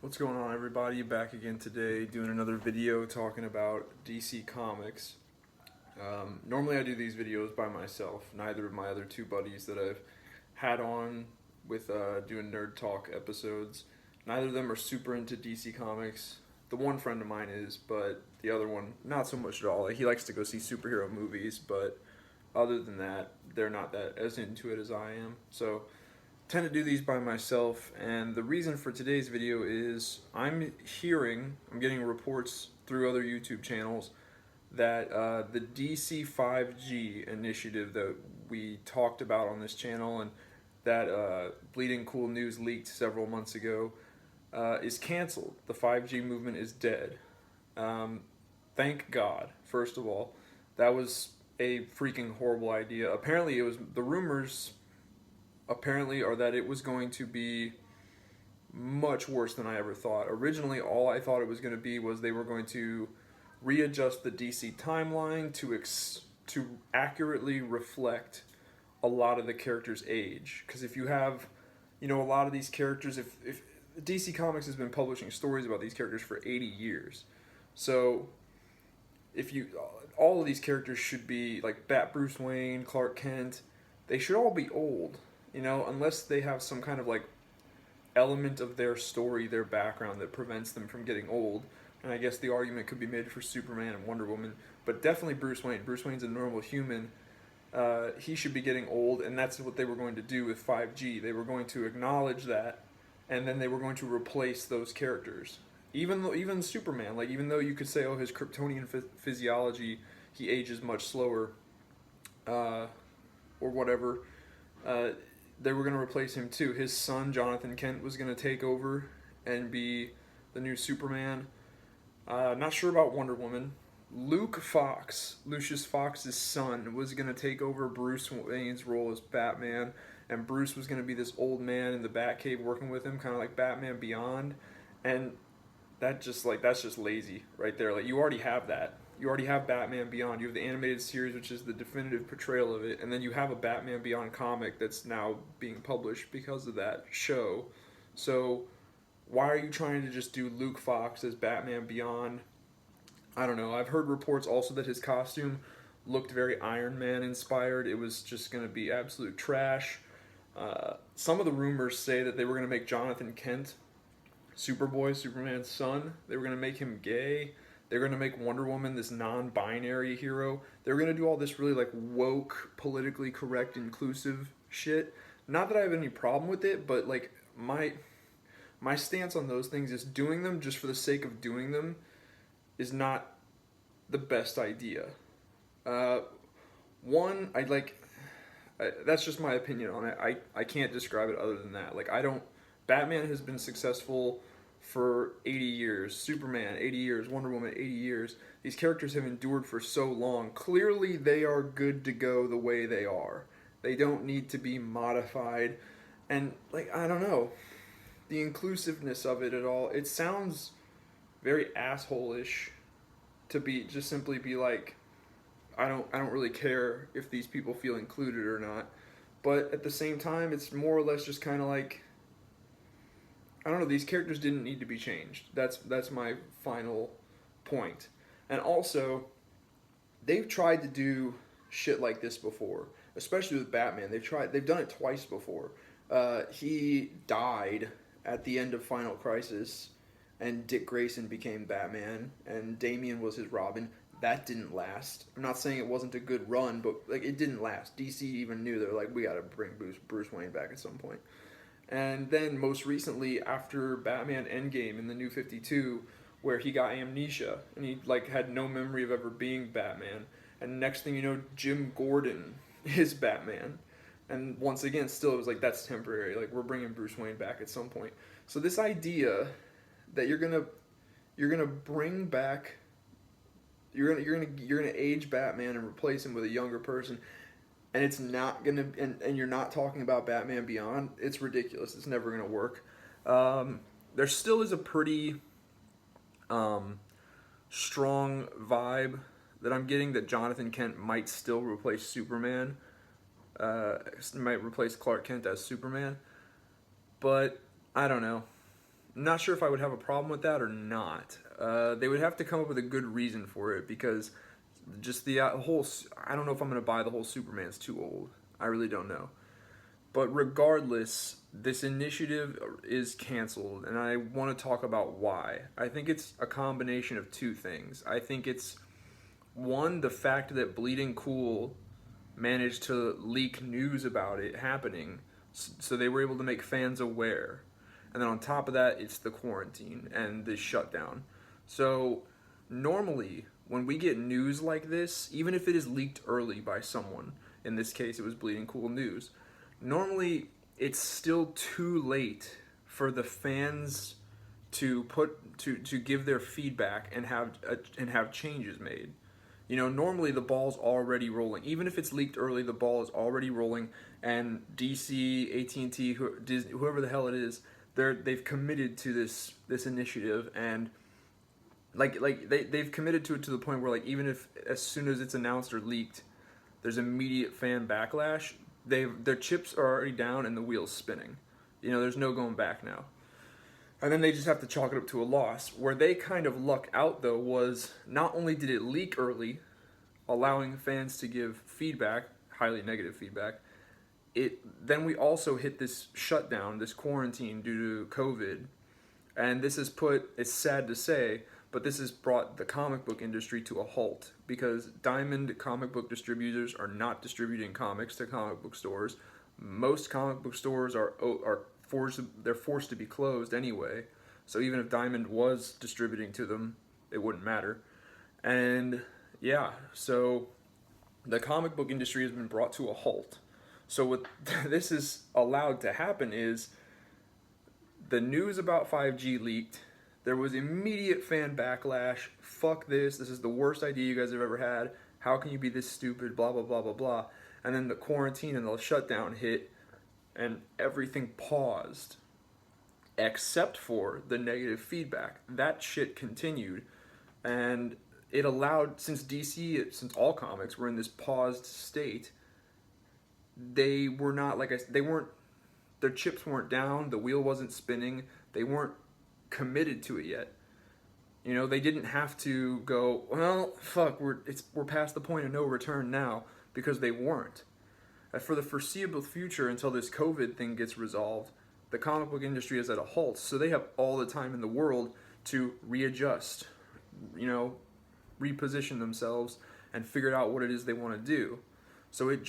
What's going on, everybody? Back again today doing another video talking about DC Comics. Normally I do these videos by myself. Neither of my other two buddies that I've had on with doing Nerd Talk episodes, neither of them are super into DC Comics. The one friend of mine is, but the other one not so much at all. Like, he likes to go see superhero movies, but other than that, they're not that as into it as I am. So tend to do these by myself, and the reason for today's video is I'm getting reports through other YouTube channels that the DC 5G initiative that we talked about on this channel and that Bleeding Cool News leaked several months ago is canceled. The 5G movement is dead. Thank God, first of all. That was a freaking horrible idea. Apparently, the rumors apparently are that it was going to be much worse than I ever thought. Originally, all I thought it was going to be was they were going to readjust the DC timeline to accurately reflect a lot of the characters' age. Because if you have, a lot of these characters, if DC Comics has been publishing stories about these characters for 80 years, so all of these characters should be like Bruce Wayne, Clark Kent, they should all be old, unless they have some kind of like element of their story, their background that prevents them from getting old. And I guess the argument could be made for Superman and Wonder Woman, but definitely Bruce Wayne. Bruce Wayne's a normal human. He should be getting old, and that's what they were going to do with 5G. They were going to acknowledge that, and then they were going to replace those characters. Even Superman, like, even though you could say, oh, his Kryptonian physiology, he ages much slower, or whatever. They were going to replace him too. His son, Jonathan Kent, was going to take over and be the new Superman. Not sure about Wonder Woman. Lucius Fox's son, was going to take over Bruce Wayne's role as Batman, and Bruce was going to be this old man in the Batcave working with him, kind of like Batman Beyond. And that's just lazy right there. Like, you already have that. You already have Batman Beyond. You have the animated series, which is the definitive portrayal of it, and then you have a Batman Beyond comic that's now being published because of that show. So why are you trying to just do Luke Fox as Batman Beyond? I don't know. I've heard reports also that his costume looked very Iron Man inspired. It was just going to be absolute trash. Some of the rumors say that they were going to make Jonathan Kent Superboy, Superman's son. They were going to make him gay. They're going to make Wonder Woman this non-binary hero. They're going to do all this really like woke, politically correct, inclusive shit. Not that I have any problem with it, but like my stance on those things is doing them just for the sake of doing them is not the best idea. That's just my opinion on it. I can't describe it other than that. Like, Batman has been successful for 80 years. Superman, 80 years. Wonder Woman, 80 years. These characters have endured for so long. Clearly, they are good to go the way they are. They don't need to be modified. And, like, I don't know. The inclusiveness of it at all, it sounds very asshole-ish to simply be like, I don't really care if these people feel included or not. But at the same time, it's more or less just kind of like, I don't know, these characters didn't need to be changed. That's my final point. And also, they've tried to do shit like this before, especially with Batman. They've done it twice before. He died at the end of Final Crisis, and Dick Grayson became Batman, and Damian was his Robin. That didn't last. I'm not saying it wasn't a good run, but like, it didn't last. DC even knew, they're like, we gotta bring Bruce Wayne back at some point. And then most recently, after Batman Endgame in the New 52, where he got amnesia and he like had no memory of ever being Batman, and next thing you know, Jim Gordon is Batman. And once again, still it was like, that's temporary. Like, we're bringing Bruce Wayne back at some point. So this idea that you're gonna bring back, you're gonna age Batman and replace him with a younger person, and it's not gonna, and you're not talking about Batman Beyond, it's ridiculous. It's never gonna work. There still is a pretty strong vibe that I'm getting that Jonathan Kent might still replace Superman, might replace Clark Kent as Superman, but I don't know. not sure if I would have a problem with that or not. They would have to come up with a good reason for it because just the whole. I don't know if I'm going to buy the whole Superman's too old. I really don't know. But regardless, this initiative is canceled, and I want to talk about why. I think it's a combination of two things. I think it's one, the fact that Bleeding Cool managed to leak news about it happening, so they were able to make fans aware. And then on top of that, it's the quarantine and the shutdown. So normally, when we get news like this, even if it is leaked early by someone, in this case it was Bleeding Cool News, normally it's still too late for the fans to give their feedback and have changes made. You know, normally the ball's already rolling. Even if it's leaked early, the ball is already rolling, and DC, AT&T, whoever the hell it is, they've committed to this initiative, and they've committed to it to the point where, like, even if as soon as it's announced or leaked, there's immediate fan backlash. Their chips are already down and the wheel's spinning. You know, there's no going back now. And then they just have to chalk it up to a loss. Where they kind of luck out, though, was not only did it leak early, allowing fans to give feedback, highly negative feedback, then we also hit this shutdown, this quarantine due to COVID. And this has it's sad to say, but this has brought the comic book industry to a halt because Diamond comic book distributors are not distributing comics to comic book stores. Most comic book stores are forced to be closed anyway. So even if Diamond was distributing to them, it wouldn't matter. And yeah, so the comic book industry has been brought to a halt. So what this is allowed to happen is the news about 5G leaked. There was immediate fan backlash. Fuck this. This is the worst idea you guys have ever had. How can you be this stupid? Blah, blah, blah, blah, blah. And then the quarantine and the shutdown hit, and everything paused. Except for the negative feedback. That shit continued. And it allowed, since all comics were in this paused state, they were not, their chips weren't down, the wheel wasn't spinning, they weren't committed to it yet. You know, they didn't have to go, well, fuck, we're past the point of no return now, because they weren't. For the foreseeable future, until this COVID thing gets resolved, the comic book industry is at a halt, so they have all the time in the world to readjust, you know, reposition themselves and figure out what it is they want to do. So we as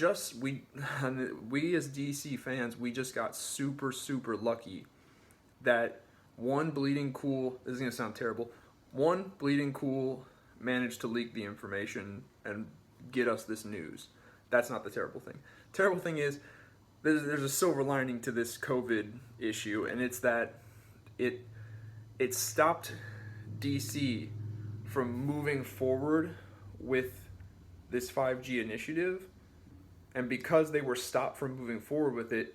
DC fans, we just got super, super lucky that Bleeding Cool, this is going to sound terrible, Bleeding Cool managed to leak the information and get us this news. That's not the terrible thing. Terrible thing is, there's a silver lining to this COVID issue, and it's that it stopped DC from moving forward with this 5G initiative, and because they were stopped from moving forward with it,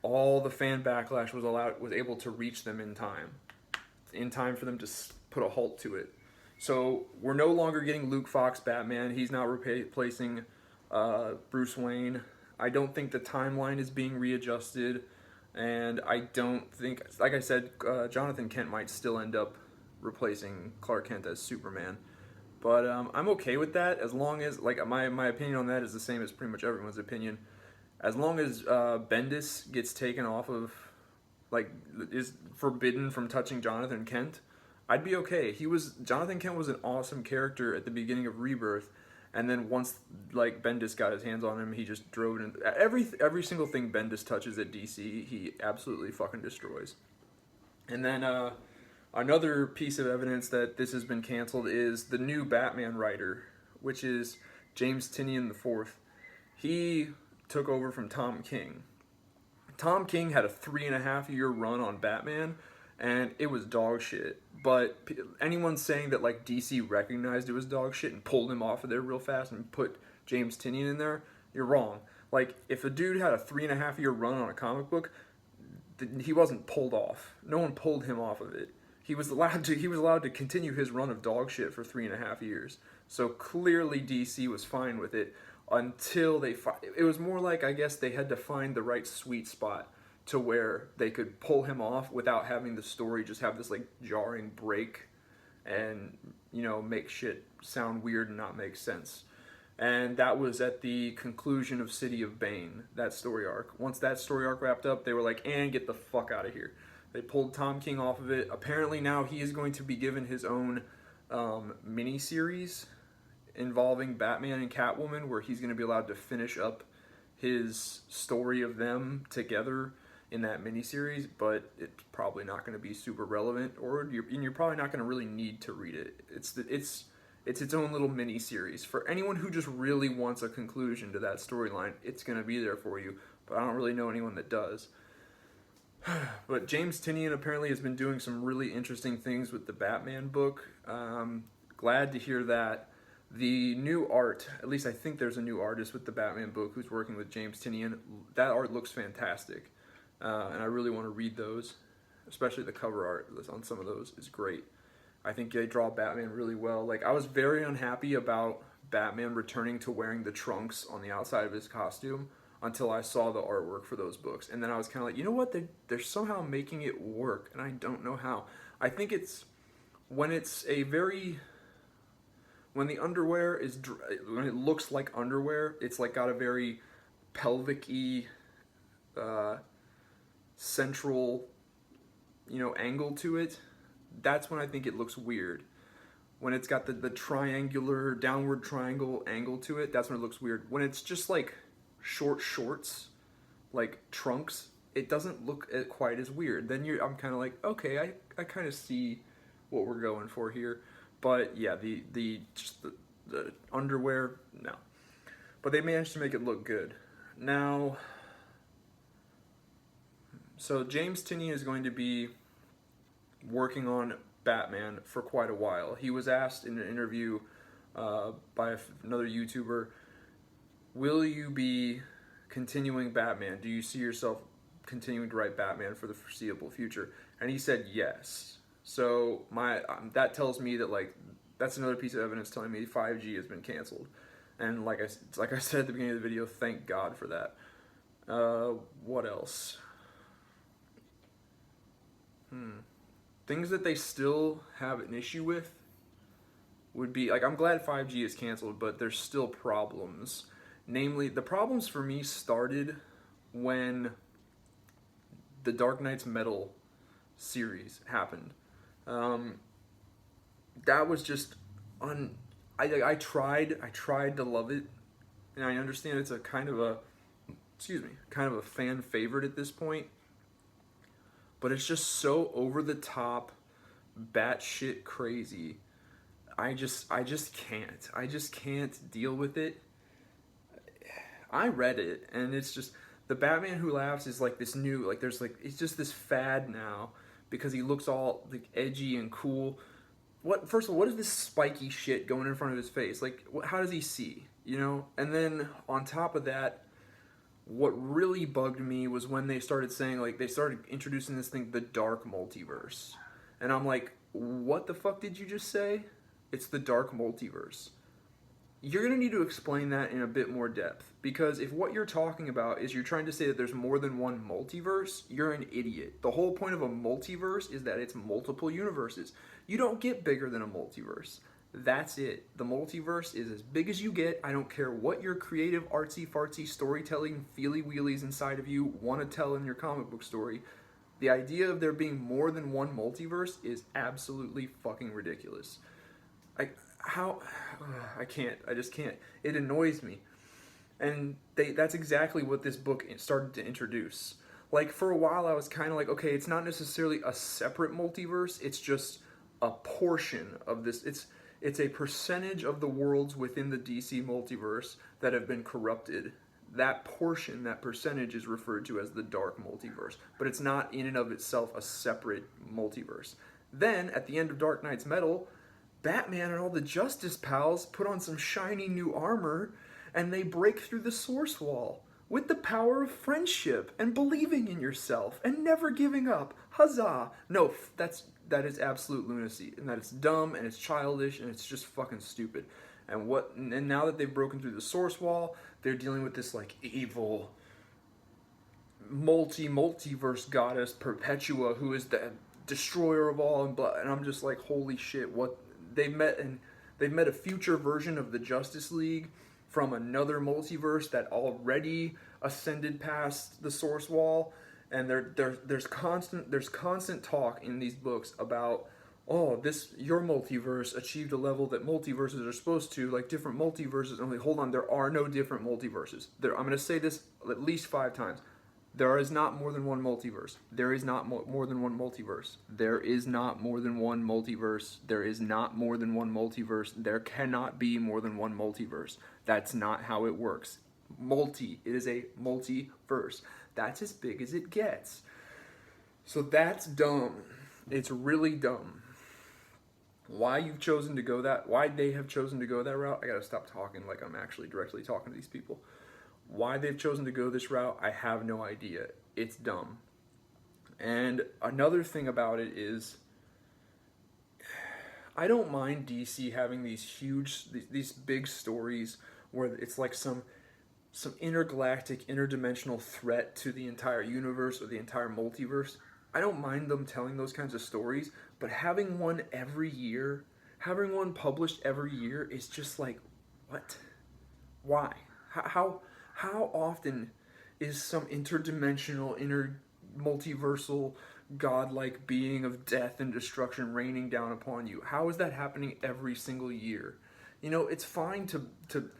all the fan backlash was able to reach them in time for them to put a halt to it. So we're no longer getting Luke Fox Batman. He's not replacing Bruce Wayne. I don't think the timeline is being readjusted, and I don't think, like I said, Jonathan Kent might still end up replacing Clark Kent as Superman. But I'm okay with that, as long as, like, my opinion on that is the same as pretty much everyone's opinion. As long as Bendis gets taken off of, like, is forbidden from touching Jonathan Kent, I'd be okay. Jonathan Kent was an awesome character at the beginning of Rebirth, and then once, like, Bendis got his hands on him, he just drove it in. Every single thing Bendis touches at DC, he absolutely fucking destroys. And then another piece of evidence that this has been canceled is the new Batman writer, which is James Tynion IV. He took over from Tom King. Tom King had a 3.5-year run on Batman, and it was dog shit. But anyone saying that, like, DC recognized it was dog shit and pulled him off of there real fast and put James Tynion in there, you're wrong. Like, if a dude had a 3.5-year run on a comic book, he wasn't pulled off. No one pulled him off of it. He was allowed to continue his run of dog shit for 3.5 years. So clearly DC was fine with it until it was more like, I guess, they had to find the right sweet spot to where they could pull him off without having the story just have this like jarring break and, you know, make shit sound weird and not make sense. And that was at the conclusion of City of Bane, that story arc. Once that story arc wrapped up, they were like, and get the fuck out of here. They pulled Tom King off of it. Apparently now he is going to be given his own mini-series involving Batman and Catwoman, where he's going to be allowed to finish up his story of them together in that miniseries, but it's probably not going to be super relevant, or you're probably not going to really need to read it. It's its own little mini series for anyone who just really wants a conclusion to that storyline. It's going to be there for you, but I don't really know anyone that does. But James Tynion apparently has been doing some really interesting things with the Batman book. Glad to hear that. The new art, at least I think there's a new artist with the Batman book who's working with James Tynion. That art looks fantastic, and I really want to read those, especially the cover art on some of those is great. I think they draw Batman really well. Like, I was very unhappy about Batman returning to wearing the trunks on the outside of his costume until I saw the artwork for those books. And then I was kind of like, you know what? They're somehow making it work, and I don't know how. I think it's when it's a very... When the underwear is... When it looks like underwear, it's like got a very pelvic-y, central, you know, angle to it. That's when I think it looks weird. When it's got the triangular, downward triangle angle to it, that's when it looks weird. When it's just like short shorts, like trunks, it doesn't look quite as weird. Then I'm kind of like, okay, I kind of see what we're going for here. But yeah, the underwear, no. But they managed to make it look good. Now, so James Tynion is going to be working on Batman for quite a while. He was asked in an interview by another YouTuber, will you be continuing Batman? Do you see yourself continuing to write Batman for the foreseeable future? And he said yes. So that tells me that, like, that's another piece of evidence telling me 5G has been canceled. And like I said at the beginning of the video, thank God for that. What else? Things that they still have an issue with would be, like, I'm glad 5G is canceled, but there's still problems. Namely, the problems for me started when the Dark Knight's Metal series happened. That was just I tried to love it, and I understand it's a kind of a fan favorite at this point, but it's just so over the top, batshit crazy. I just can't deal with it. I read it, and it's just, the Batman Who Laughs is like this new, like, there's like, it's just this fad now because he looks all like edgy and cool. First of all, what is this spiky shit going in front of his face? Like, how does he see? You know? And then on top of that, what really bugged me was when they started saying, like, they started introducing this thing, the Dark Multiverse. And I'm like, what the fuck did you just say? It's the Dark Multiverse. You're going to need to explain that in a bit more depth. Because if what you're talking about is you're trying to say that there's more than one multiverse, you're an idiot. The whole point of a multiverse is that it's multiple universes. You don't get bigger than a multiverse. That's it. The multiverse is as big as you get. I don't care what your creative, artsy-fartsy, storytelling, feely-wheelies inside of you want to tell in your comic book story. The idea of there being more than one multiverse is absolutely fucking ridiculous. I can't. I just can't. It annoys me. And that's exactly what this book started to introduce. Like, for a while I was kind of like, okay, it's not necessarily a separate multiverse, it's just a portion of this. It's a percentage of the worlds within the DC multiverse that have been corrupted. That portion, that percentage, is referred to as the Dark Multiverse. But it's not in and of itself a separate multiverse. Then, at the end of Dark Knight's Metal, Batman and all the Justice Pals put on some shiny new armor, and they break through the Source Wall with the power of friendship and believing in yourself and never giving up. Huzzah! No, that is absolute lunacy, and that it's dumb and it's childish and it's just fucking stupid. And now that they've broken through the Source Wall, they're dealing with this, like, evil multiverse goddess Perpetua, who is the destroyer of all, and I'm just like, holy shit! What they met and they've met a future version of the Justice League from another multiverse that already ascended past the source wall, and there's constant talk in these books about, oh, this your multiverse achieved a level that multiverses are supposed to, like different multiverses. I'm like, hold on, there are no different multiverses. I'm gonna say this at least 5 times. There is not more than one multiverse. There is not more than one multiverse. There is not more than one multiverse. There is not more than one multiverse. There cannot be more than one multiverse. That's not how it works. It is a multiverse. That's as big as it gets. So that's dumb. It's really dumb. Why you've chosen to go that, why they have chosen to go that route, I gotta stop talking like I'm actually directly talking to these people. Why they've chosen to go this route, I have no idea. It's dumb. And another thing about it is, I don't mind DC having these big stories where it's like some intergalactic, interdimensional threat to the entire universe or the entire multiverse. I don't mind them telling those kinds of stories, but having one every year, having one published every year is just like, what? Why? How often is some interdimensional, multiversal, godlike being of death and destruction raining down upon you? How is that happening every single year? It's fine to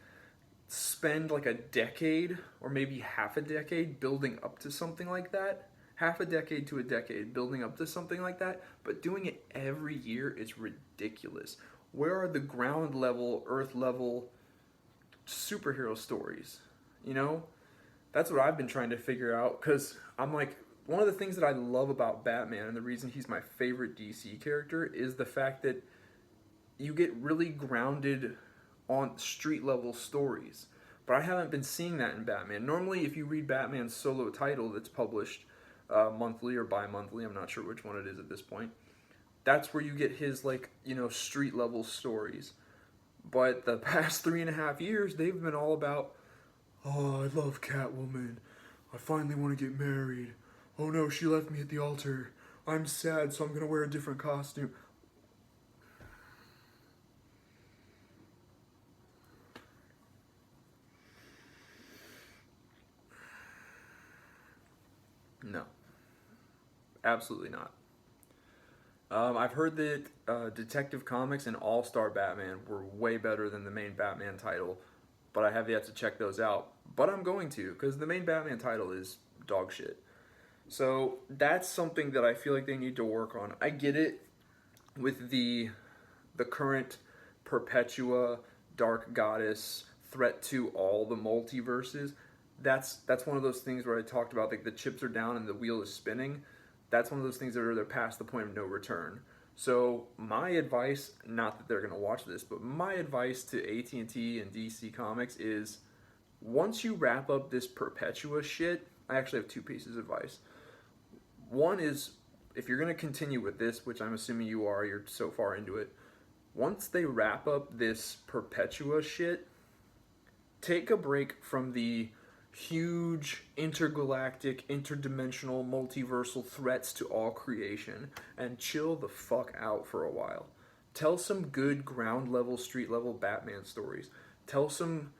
spend like a decade or maybe half a decade building up to something like that. Half a decade to a decade building up to something like that, but doing it every year is ridiculous. Where are the ground level, earth level superhero stories? You know, that's what I've been trying to figure out, because I'm like, one of the things that I love about Batman and the reason he's my favorite DC character is the fact that you get really grounded on street level stories. But I haven't been seeing that in Batman. Normally, if you read Batman's solo title that's published monthly or bi-monthly, I'm not sure which one it is at this point, that's where you get his, like, street level stories. But the past 3.5 years, they've been all about, oh, I love Catwoman. I finally want to get married. Oh no, she left me at the altar. I'm sad, so I'm going to wear a different costume. No, absolutely not. I've heard that Detective Comics and All Star Batman were way better than the main Batman title, but I have yet to check those out. But I'm going to, because the main Batman title is dog shit. So that's something that I feel like they need to work on. I get it with the current Perpetua Dark Goddess threat to all the multiverses. That's one of those things where I talked about, like, the chips are down and the wheel is spinning. That's one of those things that are, they're past the point of no return. So my advice, not that they're going to watch this, but my advice to AT&T and DC Comics is, once you wrap up this Perpetua shit, I actually have 2 pieces of advice. One is, if you're going to continue with this, which I'm assuming you are, you're so far into it, once they wrap up this Perpetua shit, take a break from the huge intergalactic, interdimensional, multiversal threats to all creation and chill the fuck out for a while. Tell some good ground level, street level Batman stories. Tell some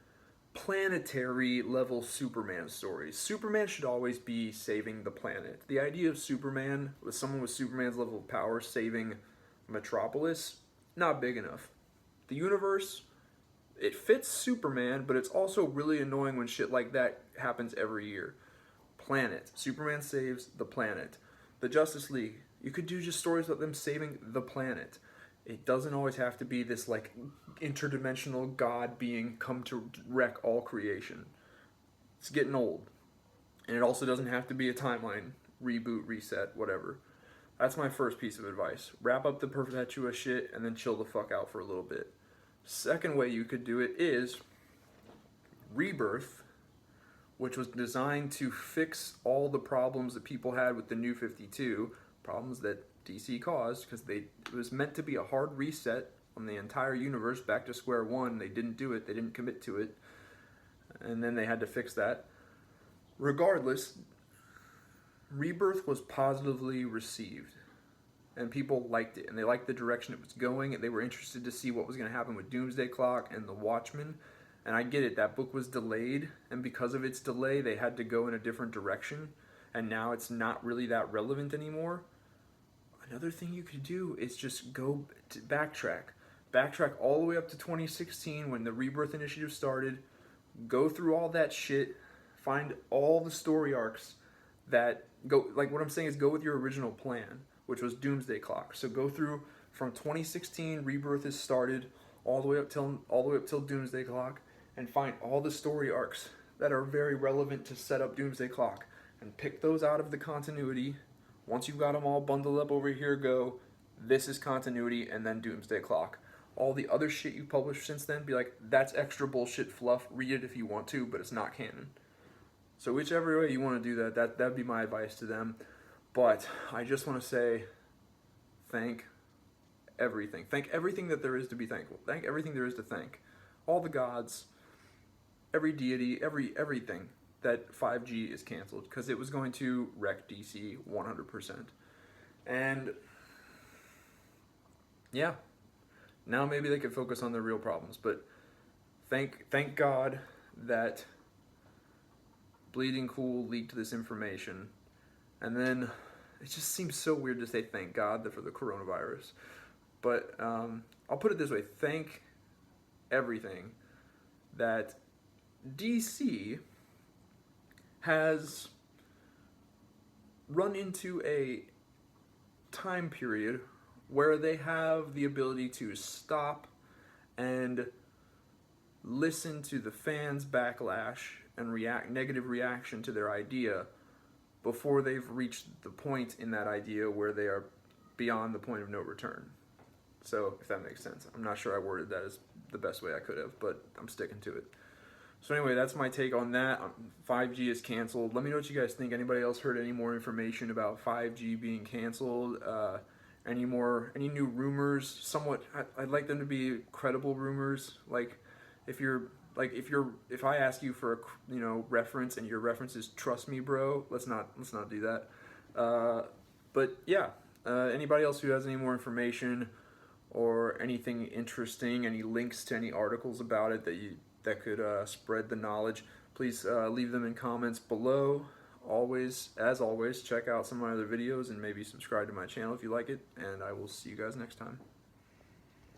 planetary level Superman stories. Superman should always be saving the planet. The idea of Superman, with someone with Superman's level of power saving Metropolis, not big enough. The universe, it fits Superman, but it's also really annoying when shit like that happens every year. Planet. Superman saves the planet. The Justice League. You could do just stories about them saving the planet. It doesn't always have to be this, like, interdimensional god being come to wreck all creation. It's getting old. And it also doesn't have to be a timeline reboot, reset, whatever. That's my first piece of advice. Wrap up the Perpetua shit and then chill the fuck out for a little bit. Second way you could do it is Rebirth, which was designed to fix all the problems that people had with the New 52, problems that DC caused, because it was meant to be a hard reset on the entire universe, back to square one. They didn't do it, they didn't commit to it, and then they had to fix that. Regardless, Rebirth was positively received, and people liked it, and they liked the direction it was going, and they were interested to see what was going to happen with Doomsday Clock and the Watchmen. And I get it, that book was delayed, and because of its delay, they had to go in a different direction, and now it's not really that relevant anymore. Another thing you could do is just go to backtrack all the way up to 2016 when the Rebirth Initiative started. Go through all that shit, find all the story arcs that go, like what I'm saying is go with your original plan, which was Doomsday Clock. So go through from 2016 Rebirth is started all the way up till Doomsday Clock, and find all the story arcs that are very relevant to set up Doomsday Clock, and pick those out of the continuity. Once you've got them all bundled up over here, go, this is continuity, and then Doomsday Clock. All the other shit you published since then, be like, that's extra bullshit fluff. Read it if you want to, but it's not canon. So whichever way you want to do that'd be my advice to them. But I just want to say, thank everything. Thank everything that there is to be thankful. Thank everything there is to thank. All the gods, every deity, everything that 5G is canceled, because it was going to wreck DC 100%. And yeah, now maybe they could focus on their real problems. But thank God that Bleeding Cool leaked this information. And then it just seems so weird to say thank God for the coronavirus. But I'll put it this way: thank everything that DC has run into a time period where they have the ability to stop and listen to the fans' backlash and negative reaction to their idea before they've reached the point in that idea where they are beyond the point of no return. So, if that makes sense. I'm not sure I worded that as the best way I could have, but I'm sticking to it. So anyway, that's my take on that. 5G is canceled. Let me know what you guys think. Anybody else heard any more information about 5G being canceled? Any new rumors? Somewhat, I'd like them to be credible rumors. Like, if I ask you for a reference and your reference is "trust me, bro," let's not do that. But yeah, anybody else who has any more information or anything interesting, any links to any articles about it that could spread the knowledge, please leave them in comments below. As always, check out some of my other videos and maybe subscribe to my channel if you like it, and I will see you guys next time.